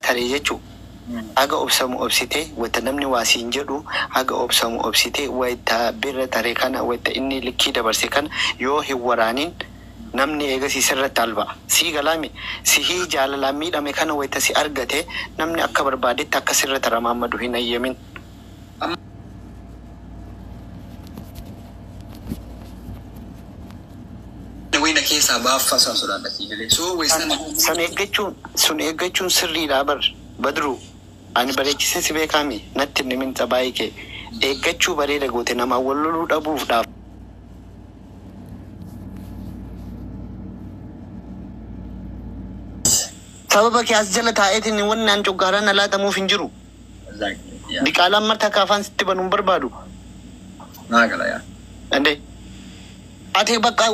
taree jechuudha. Aga obsamu obsite wata namni waasiin jedhu aga obsamu obsite wayita birra taree kana wayita inni likkii dabarse kana yoo hin waraanin namni eegasii sirratti alba si galami si hii jaalala miidhame kana wayita si argate namni akka barbaadetti akka sirratti ramaamadu hin ayyamin. Wayna keessa baafa sodaan dhaqee so sun eeggachuun sirriidha badru. Ani bareechise si beekami natti nimin xabaayii kee eeggachuu bareeda goote nama wal loluu dhabuufdhaaf. Sababa kee as jala taa'eetiin wanni aan coggaaraan alaatamuuf hin jiru. Diqaalaan marta kaafaan sitti banuun barbaadu. Naagala yaa. Ande ati bakka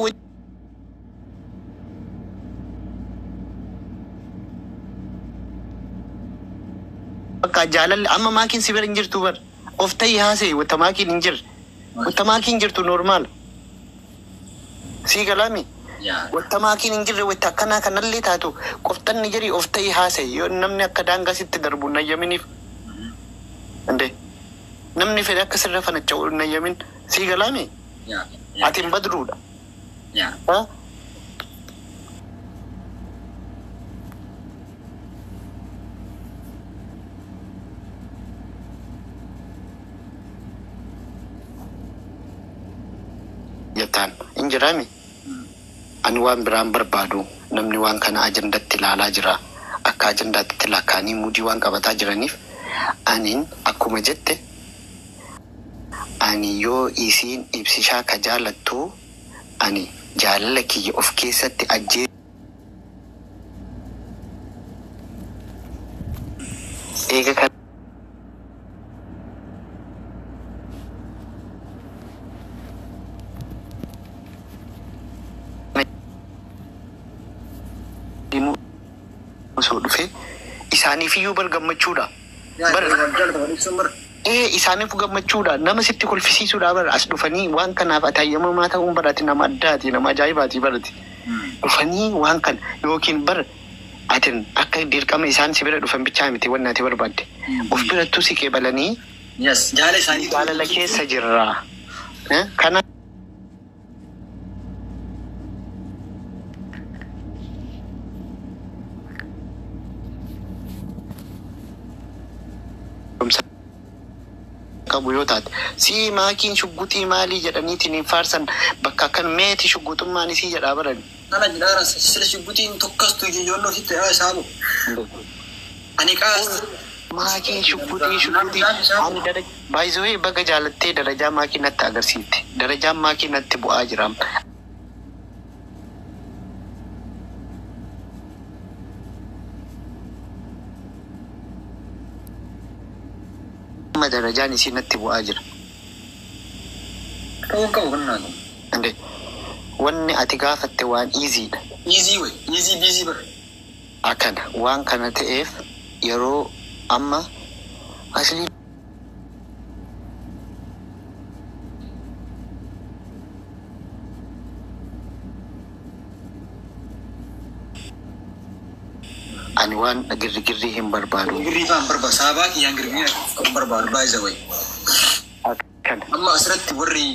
bakka jaalal amma maakiin si bira hin jirtu bar of ta'ii haasee wata maakiin hin jirre wata maakiin jirtu normaal si galami wata maakiin hin jirre wata akkanaa kanallee taatu qoftanni jirii of ta'ii haasee yoo namni akka daangaa sitti darbu nayyaminiif ande namni fedhe akka sirra fanacha'u nayyamin si galami ati hin badruudha. Jatan injirami ani waan biraan barbaadu namni waan kana ajandatti ilaalaa jira akka ajandaatti lakkaanii mudii waan qabataa jiraniif aniin akkuma jette ani yoo isiin ibsishaa ka jaalattu ani jaalala kiyya of keessatti ajjee eega kan so dhufe isaaniif iyyuu gammachuudha. Isaaniif gammachuudha nama sitti kolfisiisuudha bar as dhufanii waan kanaaf atayyamamaa ta'uun barate nama addaati nama ajaa'ibaati barate dhufanii waan kana yookiin bar atin akka dirqama isaan si bira dhufan bichaa miti waan ati barbaadde of birattuu si qeebalanii jaalala keessa jirra kana kabuyotaat si maakiin shugguxii maalii jedhaniitiin faarsan bakka kan meeti shugguxummaan isii jedhaa baran ana jidhaara sila shugguxiin tokkastu ijoollee sitti isaamu ani qaas maakiin shugguxii ani dara baay'ee baga jaalattee darajaa maakiin natti agarsiifte darajaa maakiin natti bu'aa jira. Darajaan isii natti bu'aa jira. Ande wanni ati gaafatte waan iiziidha. Iizii biizii bara. Akkana waan kana ta'eef yeroo amma asli ani waan girgirri hin barbaadu. Girgirri faan barbaadu saabaa kiyyaan girgirri kan barbaadu baay'ee wayi. Akkana. Amma asirratti warri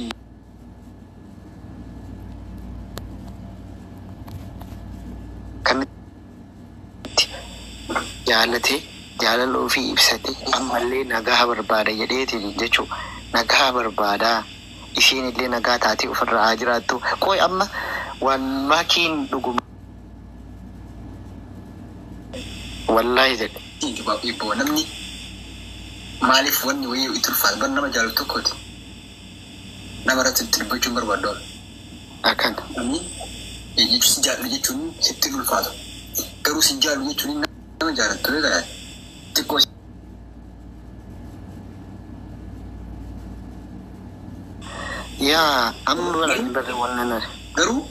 kan jaalate jaalala ofii ibsate ammallee nagaa barbaada jedheetiin jechuudha. Nagaa barbaadaa isiin illee nagaa taatee ofirraa jiraattu qoy amma waan maakiin dhuguma. Wallahi jedhe. Ibboo namni maaliif wanni wayii itti ulfaatu ban nama jaalatu tokkooti. Nama irratti itti dubbachuun barbaadu. Akkana. Si jaallu jechuun sitti ulfaatu. Garuu si jaallu jechuun nama jaalattu beekaa xiqqoo. Yaa amma barre wannan garuu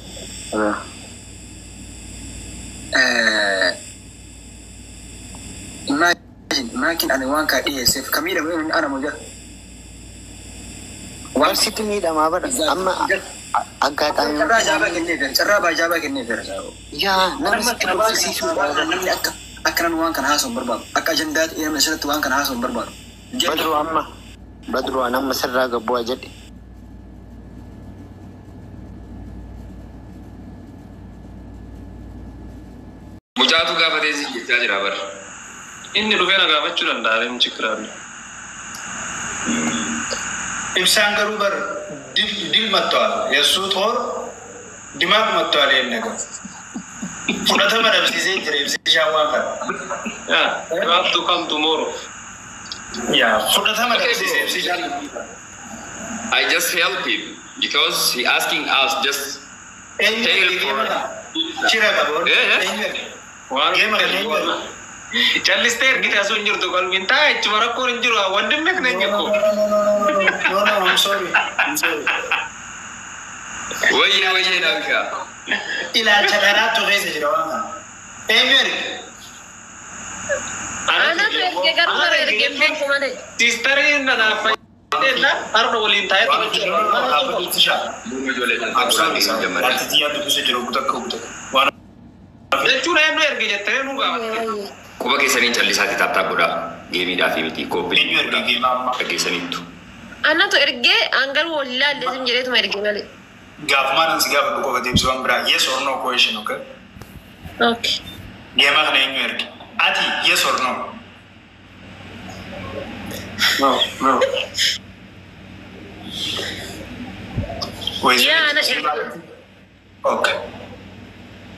Imagine ani waan kaa dhiyeesseef kamiidhamu ana moja. Waan sitti miidhamaa bara amma aggaadhaan carraa baajabaa kennee gara yaa nama sitti kolfisiisuu namni akka أكرن وان كان هاسون برباد أك أجندات إيه مسألة وان كان هاسون برباد بدرو أنا مسرّا قبوا جدي مجاتو قابته زي جاجر أبر إني رفينا قابت شلون دارين شكرا إنسان كروبر دل متوال يسوع ثور دماغ متوال ينقل فلاتها ما نبصي جريب زي جواب you have to come tomorrow يا فلاتها ما نبصي زي جواب I just help him because he asking us just take it for شيرا كابور Challister kita sunjur tu kalau minta cuma aku runjur awan demek nanya ko. No, I'm sorry. Wajah nak kah? Ilah cakap tu kaya sejarah. Emir. Anak tu erkegar mana erkegar mana? Sister ini nada apa? Dah, harus boleh intah tu. Cuma yang luar kerja terus nuga. Kuba kesanin challi saati tapta kuda game dah miti kopi. Kesanin tu. Anak tu erge anggal wala lazim jadi tu erge male. Government sih gak buku ketemu suam bera yes or no question, okay? Okay. Game mana yang erge? Ati yes or no? No. Ya anak erge. Okay.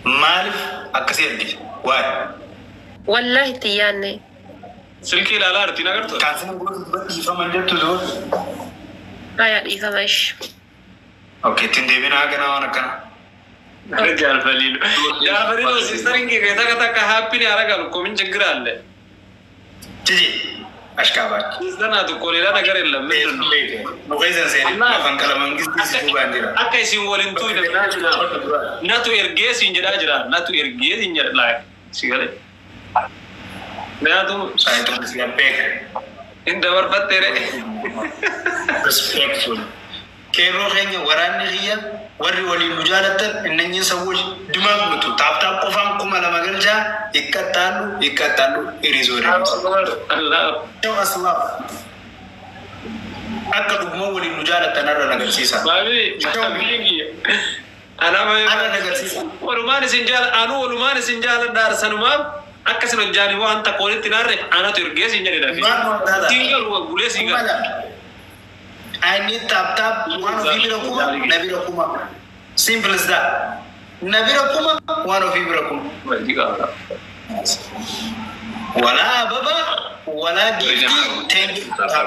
Malif akasih erge. Why? Wallahi tiyane. Silki lala arti nagar tu. Kansen buat ifa manja tu zor. Ayat ifa mash. Okay, tindewi na agak nawan kan? Jangan belilu. Jangan belilu. Sister ini kata happy ni orang kalau komen cengkeran le. Jadi, askabat. Sister na tu kolera nagar illa. Nukaisan sih. Afan kalau manggis di situ bandira. Akai simbolin tu ida. Na tu erge sinjera jera. Na tu erge sinjera lah. Sigale. Nah tu Saya tu siap pek. indah berpat tere. Respectful. Kero kayaknya waran dia, wali mujalatan, inanya sawul, dimang betul. Tap kofang kumala magelja, ikatalu, irizori. Allah. Jauh asal. Akal mau wali mujalatan ada negara sisa. Babi, anak ada negara sisa. Walumani sinjal dar sanumam. Akka sino jani wa anta quality narre ana to irge sinjani da tinggal wa gule singa I need tap one of you nabira kuma simple as that nabira kuma one of you kuma wala baba wala gifti tap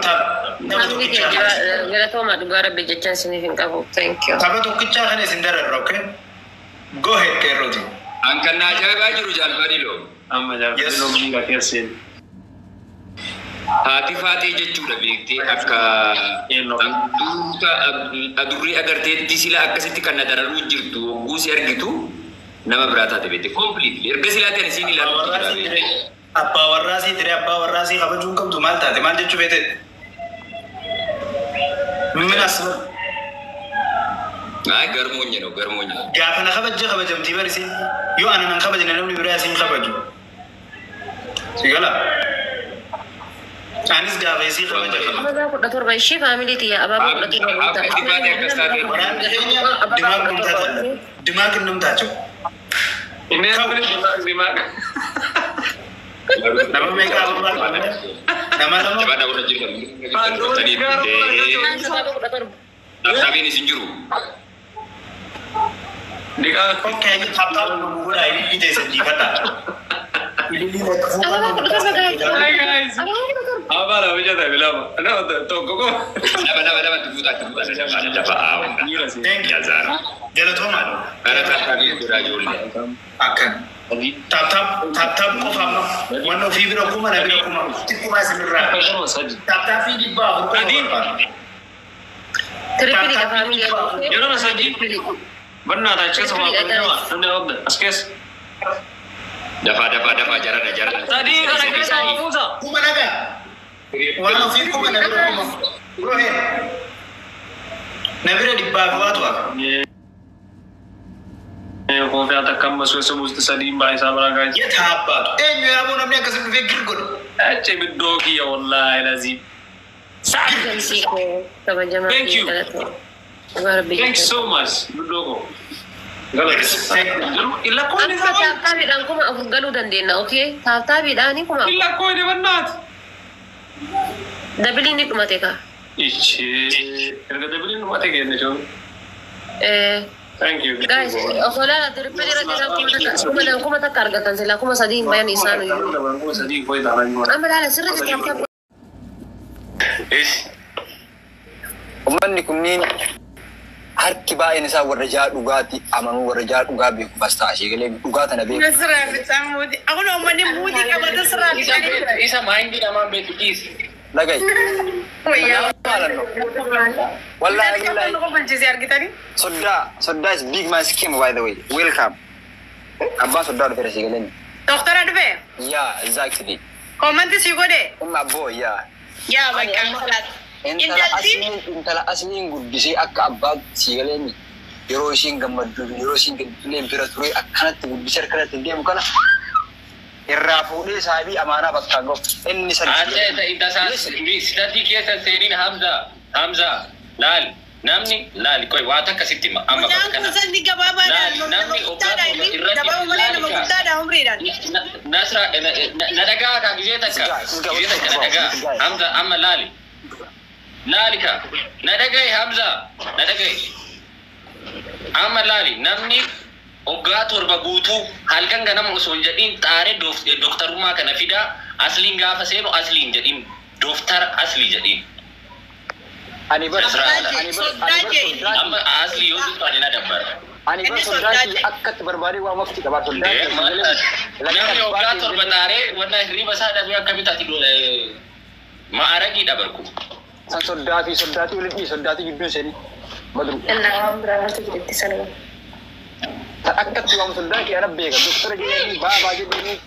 Gala toma dugara bejecan sini kamu. Thank you. Tapi tu kicah kan sendiri, okay? Go ahead, Keroti. Angkat naja baju rujal badilo. Amma jar badilo minga kesin. Hati fati jechuudha beekte akka adurri agartee sila akkasitti kan dararuu jirtu guusi argitu nama biraa taate beekte completely erga silaa ta'e isin ilaalu abbaa warraasii kabajuun qabdu maal taate maal jechuu beekte minas garmoonya gaafa na kabajamtii barisiin yoo ana nan kabajne namni biraa isin kabaju sigala anis gaafa isii kabajne Apa aku dator bayi family tiya apa aku dator dimaag num tacho ini dimaag nama mereka nama coba dah udah jadi tadi tapi ini sinjuru dika kayaknya tap mula ini ide sendiri kata Apa aku dator bagai guys apa lah macam tu bilang ada tu koko dapat tujuh thank you jalan tu mana ada tadi sudah jual akan tap kau faham mana fibra kuma na fibra kuma tipu masih berat tap di bawah tadi Terpilih ke family aku. Ya orang saja benar aja sama aku ni apa askes dapat ajaran tadi orang kita ngomong so kuma naga mana fibra kuma na fibra kuma go ahead na fibra di bawah tu kofi atakam masuk sebut sedih bahasa berangkat. Yetabat. Ya abon namanya kasih fikir god. Aje bidogi ya wallahi lazim. Thank you. Thanks so much. Bidogo. Galat. Illa ko ni tabi dan kuma afu galu dan dena okay tabi dan ni kuma illa ko ni banat. Dabili ni kuma teka. Ichi. Erga dabili ni mate ke ne jo. Thank you. Guys, okola terpelira tira kuma ta carga cancela kuma sadin bayan isano. Kuma sadin ko ita ran. Amala sirri ta. Umanni kunniin harki baay'een isaa warra jaa dhugaati amanuu warra jaa dhugaa beeku bastaa ishee galee dhugaa tana beeku. Nasraa bitamudi. Aku no mani mudi kabata sraa bitani. Isa main di nama betu kis. Lagay. Wallahi Aku no benci harga tadi. Sodda is big man scheme by the way. Welcome. Abba Sodda ada versi galee. Dokter ada be? Yeah, exactly. Komanti sih gode. My boy, yeah. Ya baik. Intala asliin guddisee akka abbaatti si galee yeroo ishiin gammaddu yeroo ishiin gaddulee bira ture akkanatti guddisee akkanatti deemu kana irraa fuudhee saabii amaanaa bakka gahu inni sadii sidati keessa seeniin Hamza laal namni laal koy waa takka sitti amma bakka namni gabaabaadhaan namni gabaabaadhaan nama guddaadhaan umriidhaan Nasra nadagaa ka gizee takka nadagaa Hamza amma laali Nalika, nadagai Hamza, nadagai. Amma lali, namni oggaa torba guutuu halkan ganama osoo hin jedhin xaaree dooktarummaa kana fida asliin gaafa seenu asliin jedhin dooktar aslii jedhin. Ani bara amma aslii yoo dubbane na dabbara. Ani bara sodaati akkatti barbaadee waa mafti qabaa sodaati. Namni oggaa torba xaaree wanna hirriba isaa dhabee akkamitti ma'aragii dabarku. San sodaati walitti sodaati gidduu seenii badru. Akkatti waan sodaati arab beeka doktora jedhanii baabaa jedhanii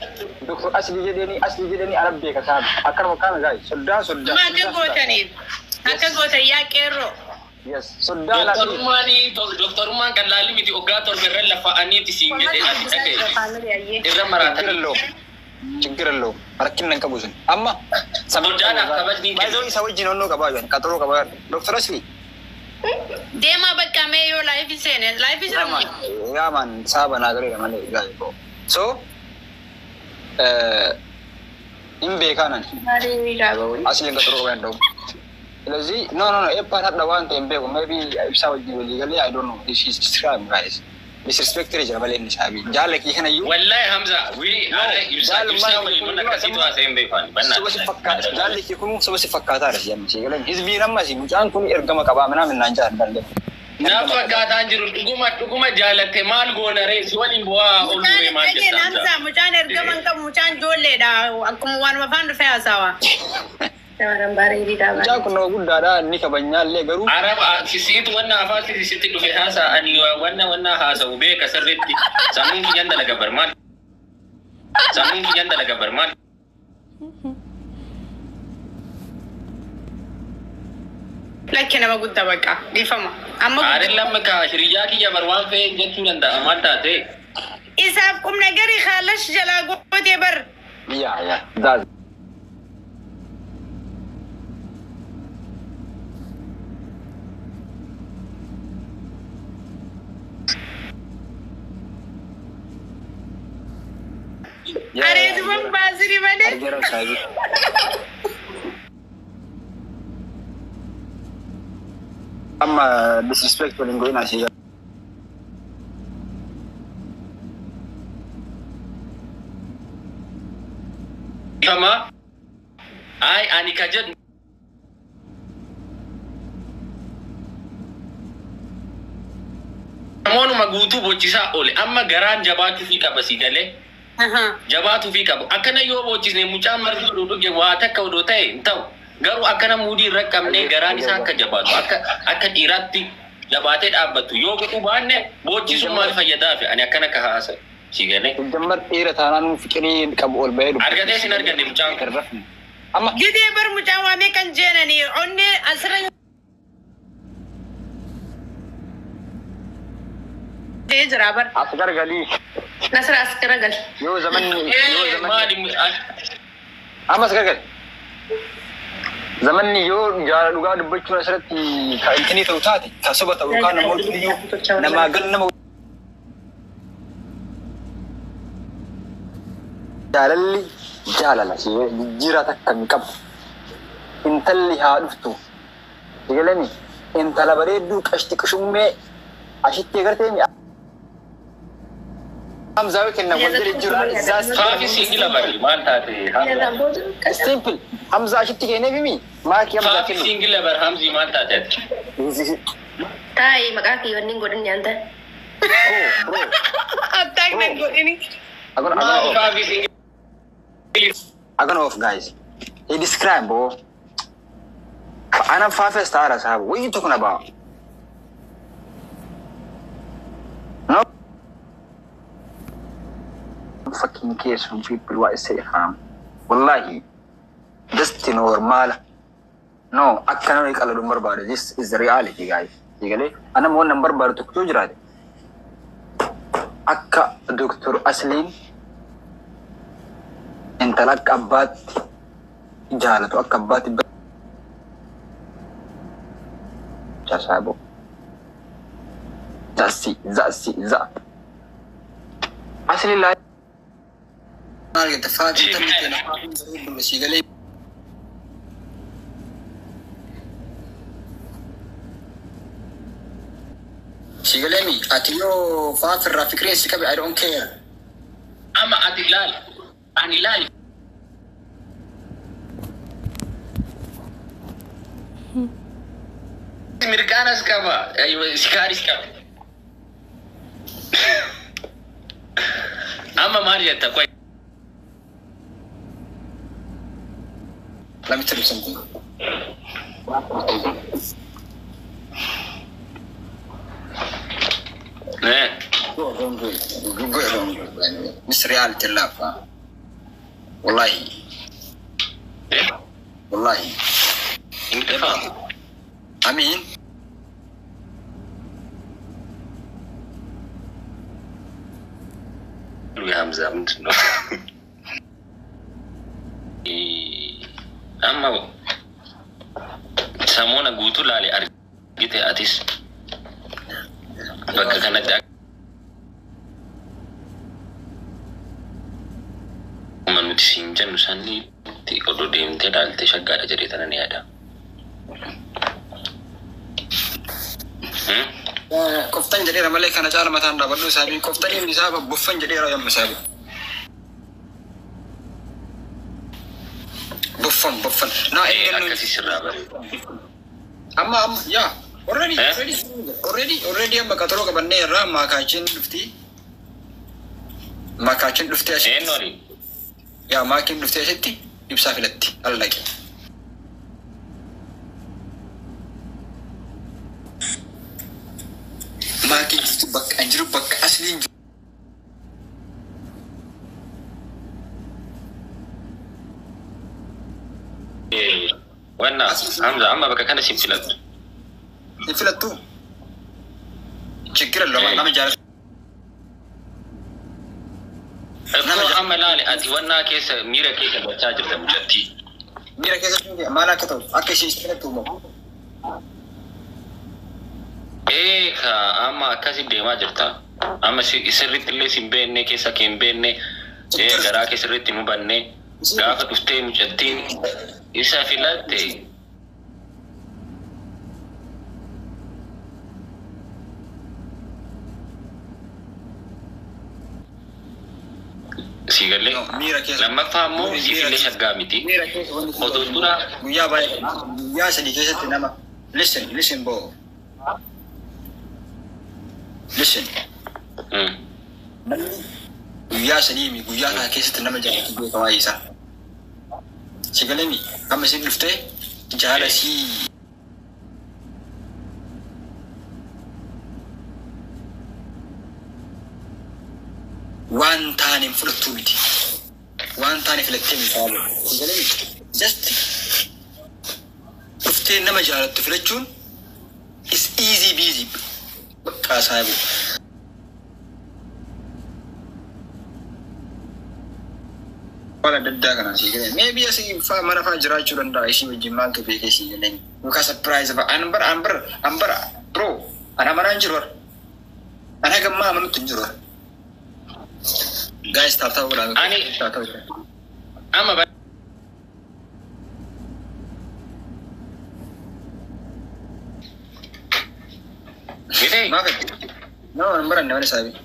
doktor asli jedhanii arab beeka saabi akkanuma kana gaay sodaa. Maal gootaniif akka gootan yaa qeerroo. Yes sodaa laati. Doktorummaan kan laalli miti oggaa torba irra lafa'aniiti siin jedhee ati dhaga'e irra maraatan. ችግር የለውም አረኪነን ቀቡስን አማ ሰሞዳና ከበድኒ ባይዞ ሰዎች ነው ቀባዩን ቀጥሮ ቀባዩ ዶክተር አስሊ ደማ በቃ ሜዮ ላይፍ ይሰነ ላይፍ ይሰነ ያማን ሳበና ገሬ ለማለ ጋይቶ ሶ ኢምቤካናን አስሊ ቀጥሮ ቀባዩ እንደው ስለዚህ ኖ ኤፓን አዳዋን ተምቤኮ ሜቢ ኢብሳ ወጂ ወጂ ገለ አይ ዶንት ኖ ዲስ ኢዝ ዲስክራይብ ጋይስ disrespect rejala balen sabi jale ki kana yu wallahi Hamza we are you said mun nakasitu asem be fan banna so fakka jale ki kunu so fakata ra yam si galan hizbi namma si mujan kun ergama qaba mana min nanja dalle na fakata anjiru duguma jalate mal gonare si wali boa olure mal jetta Hamza mujan ergama ka mujan jolle da akum wan ma fandu fa asawa Barang-barang di dalam. Jauh kena gudda dah ni kabanya le garu. Arab sisi itu warna apa sisi itu hasa ani warna hasa ube kasarretti. Samun kian dalam bermat. Samun kian dalam bermat. Lagi nama gudda baka. Di fama. Amma. Arillam ka shirija ki ya barwan fe jettu nanda amata te. Isab kum nagari khalash jala gode bar. Ya. Dah. Are itu bang basri mana? Amma disrespectful in going asi. Kama? Ay ani kajad. Namoonni maguutuu bochisaa oole amma garaan jabaachuu fi qabasii galee. Jabaatu fi qabu akkana yoo boochisne mucaan marti dhuge waa takka odoo ta'e ta'u garuu akkana muudii irra qabne garaan isaa akka jabaatu akka dhiiraatti jabaatee dhaabbatu yoo godhu baanne boochisuu maal fayyadaa fi ani akkana ka haasa si galee. Jammar dhiira taanaan fiqirii qabu ol bahee dhufu. Argatee sin arganne mucaan kan rafne. Amma gidee bar mucaan waamee kan jeenanii onne asirra جرابر أصغر قلي نصر أسكر قال يو زمن ما أما أصغر قلي زمن يو جال لغة دبتشو نسرتي كأنتني توتاتي كسبة وكان نموت ليو نما قل نمو جالالي جالala jiraata kan qabu intalli haa dhuftu digalani intala bareedduu qashti qishummee ashitti agartee mi hamzaawi kenna waldiri jira zaas خافي سينجلا باري ما تاتي simple hamza ashitti kenne bimi maaki hamza خافي kenna سينجلا بار همزي ما تاتي تاي مقاكي ونين قدن يانتا bro أتاك نقول إني خافي سينجلا I'm gonna off, guys. He described, bro. I'm 5 stars, sahab. What are you talking about? No. Fucking case from people who say harm. Wallahi. Just normal. No, I cannot make a number about it. This is the reality, guys. You get it? I'm one number about to close it. Akka Dr. Aslin. انت لك ابات جالت وكبات جاسابو زاسي زا اصلي لا ما يتفاد انت شيغلي شيغلي اتيو فافر فكري سكبي I don't care اما ادلال أنا لا Americanas kama, ayo sikaris kama. Ama Maria ta kwai. Let me tell you something. Go. Miss reality love. والله والله انت فاهم امين يا حمزه منو اما سامونا غوتو لالي ارجيتي اتيس بقى كانت من تسينجن ساني تي اودو ديمتي دالتي شغاده جريتنا نيادا كفتن جديرة ملك أنا جال مثلا ربنا سابي كفتن نسابة بوفن جديرة يوم سابي بوفن نا إيه أكسي سرابة أما يا already أما كتلو كبني الرام ما كايشين لفتي أشي إيه نوري يا ما كين لفتي أشتي يبسافي لتي الله كي ما كين بك أنجرب بك أصلين وانا حمزة أما بك كان سيمفلت سيمفلتو شكرا لما نعمل جالس أما لا أتي وانا كيس ميرا كيس بتاجر تمجتي ميرا كيس ما لا كتو أكيد سيمفلتو مو إيه كا أما كاسب ديما جرتا أما سرّت اللي سيمبيني كيسا كيمبيني إيه غرا كسرّت نوباني غافة تفتي مجتين إسا فيلاتي سيغلي لما فهمو سيفيلي شغامتي خدودنا ويا باي يا سدي كيسة نما listen bro listen ويا سليمي ويا كيسة نما جاي تقول كويسة سيغلي أما سيد لفتي جالا سي وان تاني فلتو بيتي وان تاني فلتي مثالي سيغلي just لفتي نما جالا تفلتشون is easy busy بقى صاحبو Wala daddaa kana si gale. Maybe asi fa mana fa jiraachuu danda'a ishii wajjin maaltu beekee si galeen. Muka surprise fa ambar bro. Ana mana jiru. Ana gamma amanutti jiru. Guys tap wala. Ani amma ba Gede. No, ambar ne wala sabi.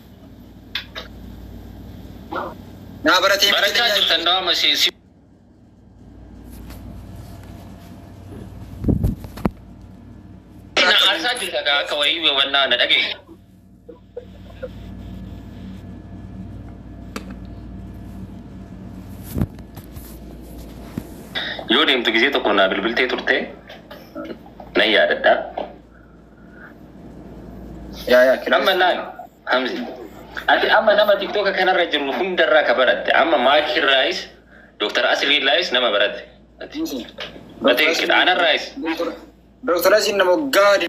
Na berarti mereka tanda masih na arsa juga kawai wannan na dage yo dem to gize to kona bilbilte turte nayi adada ya kiran Hamzi Ati amma nama TikTok kana rajul hum darra kabarat amma Makir Rais Dr. Asri Rais nama barat ati kita ana Rais Dr. Asri nama gadi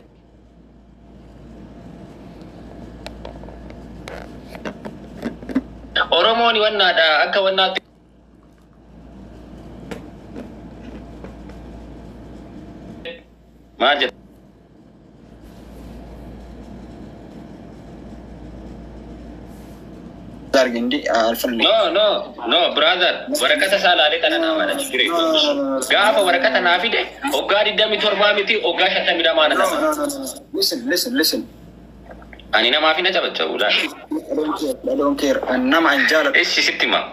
Oromo ni wanna da aka wanna Majid No, brother. Warakata sala ale kana nama na chikire. Gafa warakata na afide. Ogadi dami torba miti ogasha tamida mana nama. Listen. Ani nama afina chabacha ula. I don't care. Nama anjala. Eshi sitima.